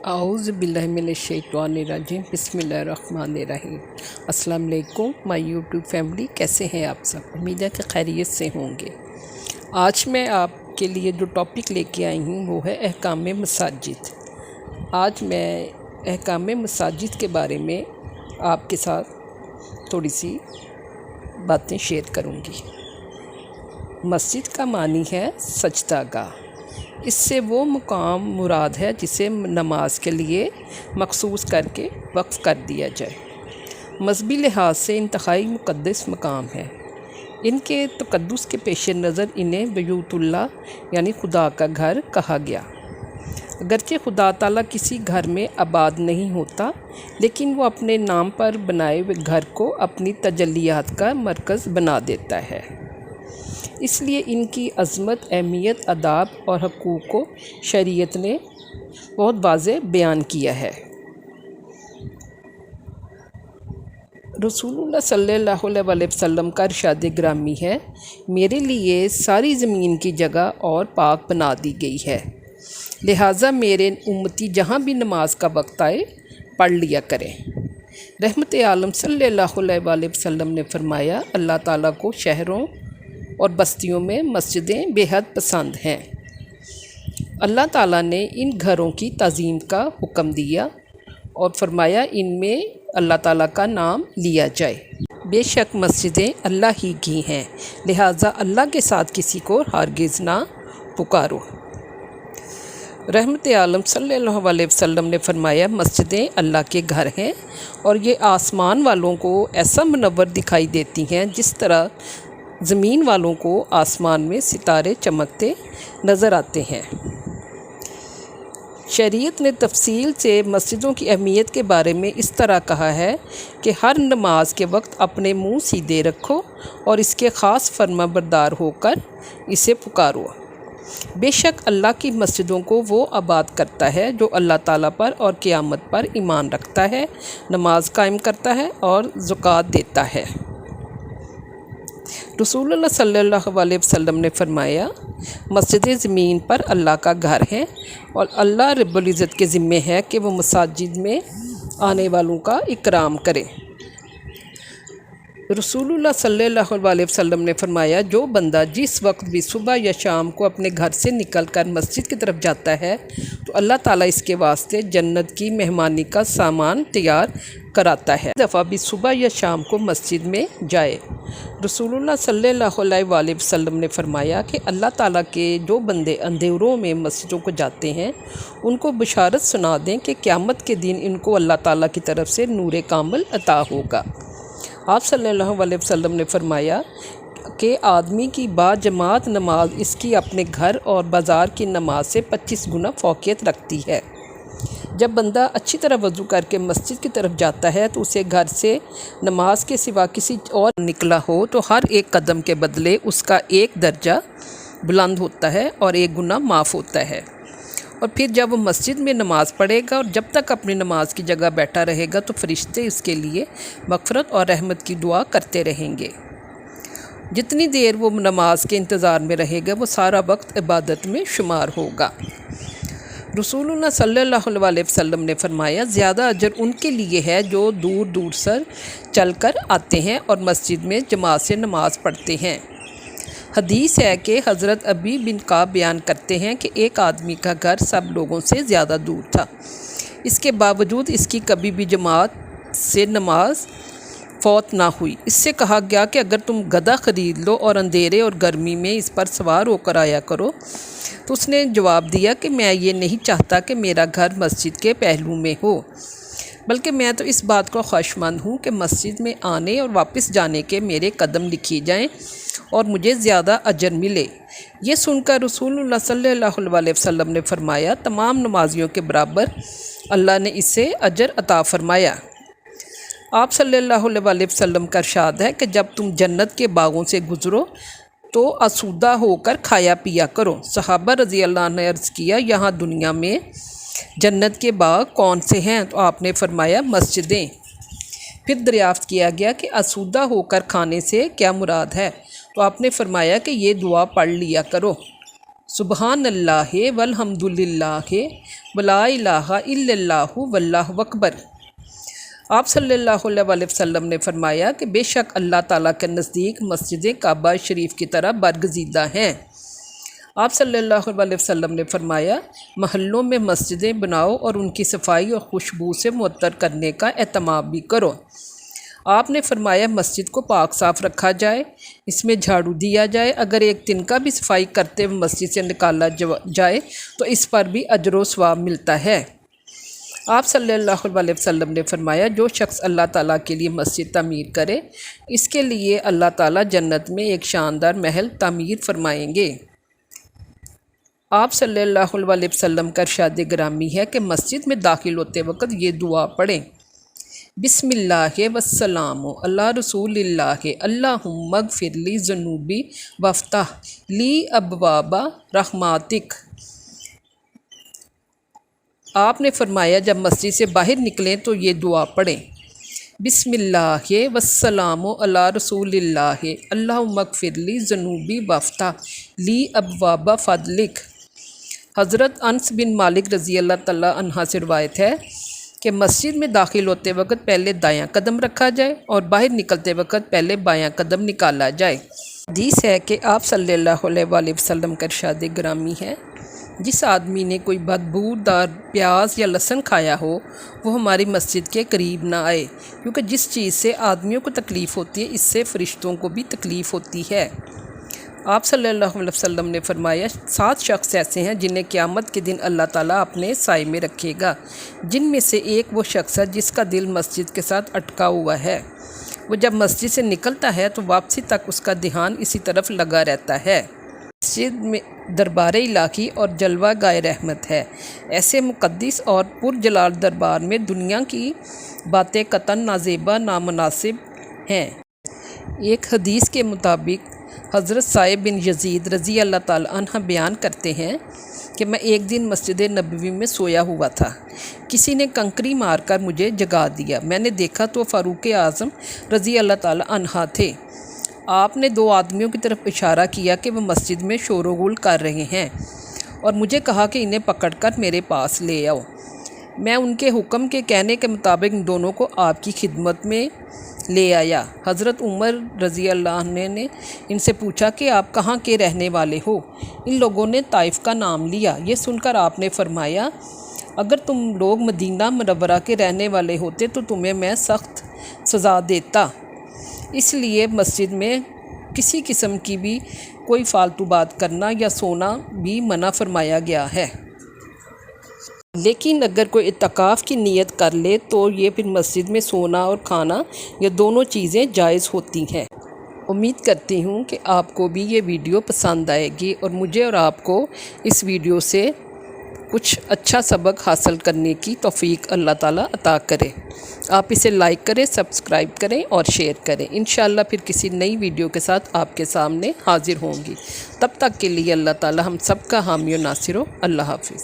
اعوذ باللہ من الشیطان الرجیم بسم اللہ الرحمن الرحیم۔ السلام علیکم مائی یوٹیوب فیملی، کیسے ہیں آپ سب؟ امید ہے کہ خیریت سے ہوں گے۔ آج میں آپ کے لیے جو ٹاپک لے کے آئی ہوں وہ ہے احکام مساجد۔ آج میں احکام مساجد کے بارے میں آپ کے ساتھ تھوڑی سی باتیں شیئر کروں گی۔ مسجد کا معنی ہے سجدہ گاہ۔ اس سے وہ مقام مراد ہے جسے نماز کے لیے مخصوص کر کے وقف کر دیا جائے۔ مذہبی لحاظ سے انتہائی مقدس مقام ہے۔ ان کے تقدس کے پیش نظر انہیں بیت اللہ یعنی خدا کا گھر کہا گیا۔ اگرچہ خدا تعالیٰ کسی گھر میں آباد نہیں ہوتا، لیکن وہ اپنے نام پر بنائے ہوئے گھر کو اپنی تجلیات کا مرکز بنا دیتا ہے۔ اس لیے ان کی عظمت، اہمیت، آداب اور حقوق کو شریعت نے بہت واضح بیان کیا ہے۔ رسول اللہ صلی اللہ علیہ وسلم کا ارشاد گرامی ہے، میرے لیے ساری زمین کی جگہ اور پاک بنا دی گئی ہے، لہٰذا میرے امتی جہاں بھی نماز کا وقت آئے پڑھ لیا کریں۔ رحمت عالم صلی اللہ علیہ وسلم نے فرمایا، اللہ تعالیٰ کو شہروں اور بستیوں میں مسجدیں بے حد پسند ہیں۔ اللہ تعالیٰ نے ان گھروں کی تعظیم کا حکم دیا اور فرمایا ان میں اللہ تعالیٰ کا نام لیا جائے۔ بے شک مسجدیں اللہ ہی کی ہیں، لہٰذا اللہ کے ساتھ کسی کو ہرگز نہ پکارو۔ رحمت عالم صلی اللہ علیہ وسلم نے فرمایا، مسجدیں اللہ کے گھر ہیں اور یہ آسمان والوں کو ایسا منور دکھائی دیتی ہیں جس طرح زمین والوں کو آسمان میں ستارے چمکتے نظر آتے ہیں۔ شریعت نے تفصیل سے مسجدوں کی اہمیت کے بارے میں اس طرح کہا ہے کہ ہر نماز کے وقت اپنے منہ سیدھے رکھو اور اس کے خاص فرما بردار ہو کر اسے پکارو۔ بے شک اللہ کی مسجدوں کو وہ آباد کرتا ہے جو اللہ تعالیٰ پر اور قیامت پر ایمان رکھتا ہے، نماز قائم کرتا ہے اور زکوٰۃ دیتا ہے۔ رسول اللہ صلی اللہ علیہ وسلم نے فرمایا، مسجدیں زمین پر اللہ کا گھر ہیں اور اللہ رب العزت کے ذمہ ہے کہ وہ مساجد میں آنے والوں کا اکرام کرے۔ رسول اللہ صلی اللہ علیہ وسلم نے فرمایا، جو بندہ جس وقت بھی صبح یا شام کو اپنے گھر سے نکل کر مسجد کی طرف جاتا ہے تو اللہ تعالیٰ اس کے واسطے جنت کی مہمانی کا سامان تیار کراتا ہے۔ دفعہ بھی صبح یا شام کو مسجد میں جائے۔ رسول اللہ صلی اللہ علیہ وسلم نے فرمایا کہ اللہ تعالیٰ کے جو بندے اندھیروں میں مسجدوں کو جاتے ہیں ان کو بشارت سنا دیں کہ قیامت کے دن ان کو اللہ تعالیٰ کی طرف سے نور کامل عطا ہوگا۔ آپ صلی اللہ علیہ وسلم نے فرمایا کہ آدمی کی با جماعت نماز اس کی اپنے گھر اور بازار کی نماز سے 25 گنا فوقیت رکھتی ہے۔ جب بندہ اچھی طرح وضو کر کے مسجد کی طرف جاتا ہے تو اسے گھر سے نماز کے سوا کسی اور نکلا ہو تو ہر ایک قدم کے بدلے اس کا ایک درجہ بلند ہوتا ہے اور ایک گناہ معاف ہوتا ہے۔ اور پھر جب وہ مسجد میں نماز پڑھے گا اور جب تک اپنی نماز کی جگہ بیٹھا رہے گا تو فرشتے اس کے لیے مغفرت اور رحمت کی دعا کرتے رہیں گے۔ جتنی دیر وہ نماز کے انتظار میں رہے گا وہ سارا وقت عبادت میں شمار ہوگا۔ رسول اللہ صلی اللہ علیہ وسلم نے فرمایا، زیادہ اجر ان کے لیے ہے جو دور دور سے چل کر آتے ہیں اور مسجد میں جماعت سے نماز پڑھتے ہیں۔ حدیث ہے کہ حضرت ابی بن کعب بیان کرتے ہیں کہ ایک آدمی کا گھر سب لوگوں سے زیادہ دور تھا، اس کے باوجود اس کی کبھی بھی جماعت سے نماز فوت نہ ہوئی۔ اس سے کہا گیا کہ اگر تم گدھا خرید لو اور اندھیرے اور گرمی میں اس پر سوار ہو کر آیا کرو، تو اس نے جواب دیا کہ میں یہ نہیں چاہتا کہ میرا گھر مسجد کے پہلو میں ہو، بلکہ میں تو اس بات کو خواہشمند ہوں کہ مسجد میں آنے اور واپس جانے کے میرے قدم لکھی جائیں اور مجھے زیادہ اجر ملے۔ یہ سن کر رسول اللہ صلی اللہ علیہ وسلم نے فرمایا، تمام نمازیوں کے برابر اللہ نے اسے اجر عطا فرمایا۔ آپ صلی اللہ علیہ وسلم کا ارشاد ہے کہ جب تم جنت کے باغوں سے گزرو تو آسودہ ہو کر کھایا پیا کرو۔ صحابہ رضی اللہ عنہ نے عرض کیا، یہاں دنیا میں جنت کے باغ کون سے ہیں؟ تو آپ نے فرمایا، مسجدیں۔ پھر دریافت کیا گیا کہ آسودہ ہو کر کھانے سے کیا مراد ہے؟ تو آپ نے فرمایا کہ یہ دعا پڑھ لیا کرو، سبحان اللہ والحمدللہ ولا الہ الا اللہ واللہ اکبر۔ آپ صلی اللہ علیہ وسلم نے فرمایا کہ بے شک اللہ تعالیٰ کے نزدیک مسجد کعبہ شریف کی طرح برگزیدہ ہیں۔ آپ صلی اللہ علیہ وسلم نے فرمایا محلوں میں مسجدیں بناؤ اور ان کی صفائی اور خوشبو سے معطر کرنے کا اہتمام بھی کرو۔ آپ نے فرمایا مسجد کو پاک صاف رکھا جائے، اس میں جھاڑو دیا جائے، اگر ایک دن کا بھی صفائی کرتے ہوئے مسجد سے نکالا جائے تو اس پر بھی اجر و ثواب ملتا ہے۔ آپ صلی اللہ علیہ وسلم نے فرمایا جو شخص اللہ تعالیٰ کے لیے مسجد تعمیر کرے اس کے لیے اللہ تعالیٰ جنت میں ایک شاندار محل تعمیر فرمائیں گے۔ آپ صلی اللہ علیہ وسلم کا ارشاد گرامی ہے کہ مسجد میں داخل ہوتے وقت یہ دعا پڑھیں، بسم اللہ والسلام علی رسول اللہ اللہم اغفر لی ذنوبی وافتح لی ابواب رحماتک۔ آپ نے فرمایا جب مسجد سے باہر نکلیں تو یہ دعا پڑھیں، بسم اللہ والسلام علی رسول اللہ اللہم اغفر لی ذنوبی وافتح لی ابواب فضلک۔ حضرت انس بن مالک رضی اللہ تعالیٰ عنہ سے روایت ہے کہ مسجد میں داخل ہوتے وقت پہلے دایاں قدم رکھا جائے اور باہر نکلتے وقت پہلے بایاں قدم نکالا جائے۔ حدیث ہے کہ آپ صلی اللہ علیہ وسلم کا ارشاد گرامی ہے جس آدمی نے کوئی بدبودار پیاز یا لہسن کھایا ہو وہ ہماری مسجد کے قریب نہ آئے، کیونکہ جس چیز سے آدمیوں کو تکلیف ہوتی ہے اس سے فرشتوں کو بھی تکلیف ہوتی ہے۔ آپ صلی اللہ علیہ وسلم نے فرمایا 7 شخص ایسے ہیں جنہیں قیامت کے دن اللہ تعالیٰ اپنے سائے میں رکھے گا، جن میں سے ایک وہ شخص ہے جس کا دل مسجد کے ساتھ اٹکا ہوا ہے۔ وہ جب مسجد سے نکلتا ہے تو واپسی تک اس کا دھیان اسی طرف لگا رہتا ہے۔ مسجد میں دربار الہی اور جلوہ گاہ رحمت ہے۔ ایسے مقدس اور پرجلال دربار میں دنیا کی باتیں قطعاً نازیبا نامناسب ہیں۔ ایک حدیث کے مطابق حضرت صائب بن یزید رضی اللہ تعالیٰ عنہ بیان کرتے ہیں کہ میں ایک دن مسجد نبوی میں سویا ہوا تھا، کسی نے کنکری مار کر مجھے جگا دیا، میں نے دیکھا تو فاروق اعظم رضی اللہ تعالیٰ عنہ تھے۔ آپ نے 2 آدمیوں کی طرف اشارہ کیا کہ وہ مسجد میں شور و غل کر رہے ہیں اور مجھے کہا کہ انہیں پکڑ کر میرے پاس لے آؤ۔ میں ان کے حکم کے کہنے کے مطابق ان دونوں کو آپ کی خدمت میں لے آیا۔ حضرت عمر رضی اللہ عنہ نے ان سے پوچھا کہ آپ کہاں کے رہنے والے ہو؟ ان لوگوں نے طائف کا نام لیا۔ یہ سن کر آپ نے فرمایا اگر تم لوگ مدینہ منورہ کے رہنے والے ہوتے تو تمہیں میں سخت سزا دیتا، اس لیے مسجد میں کسی قسم کی بھی کوئی فالتو بات کرنا یا سونا بھی منع فرمایا گیا ہے۔ لیکن اگر کوئی اعتکاف کی نیت کر لے تو یہ پھر مسجد میں سونا اور کھانا یہ دونوں چیزیں جائز ہوتی ہیں۔ امید کرتی ہوں کہ آپ کو بھی یہ ویڈیو پسند آئے گی اور مجھے اور آپ کو اس ویڈیو سے کچھ اچھا سبق حاصل کرنے کی توفیق اللہ تعالیٰ عطا کرے۔ آپ اسے لائک کریں، سبسکرائب کریں اور شیئر کریں۔ انشاءاللہ پھر کسی نئی ویڈیو کے ساتھ آپ کے سامنے حاضر ہوں گی۔ تب تک کے لیے اللہ تعالیٰ ہم سب کا حامی و ناصر ہو۔ اللہ حافظ۔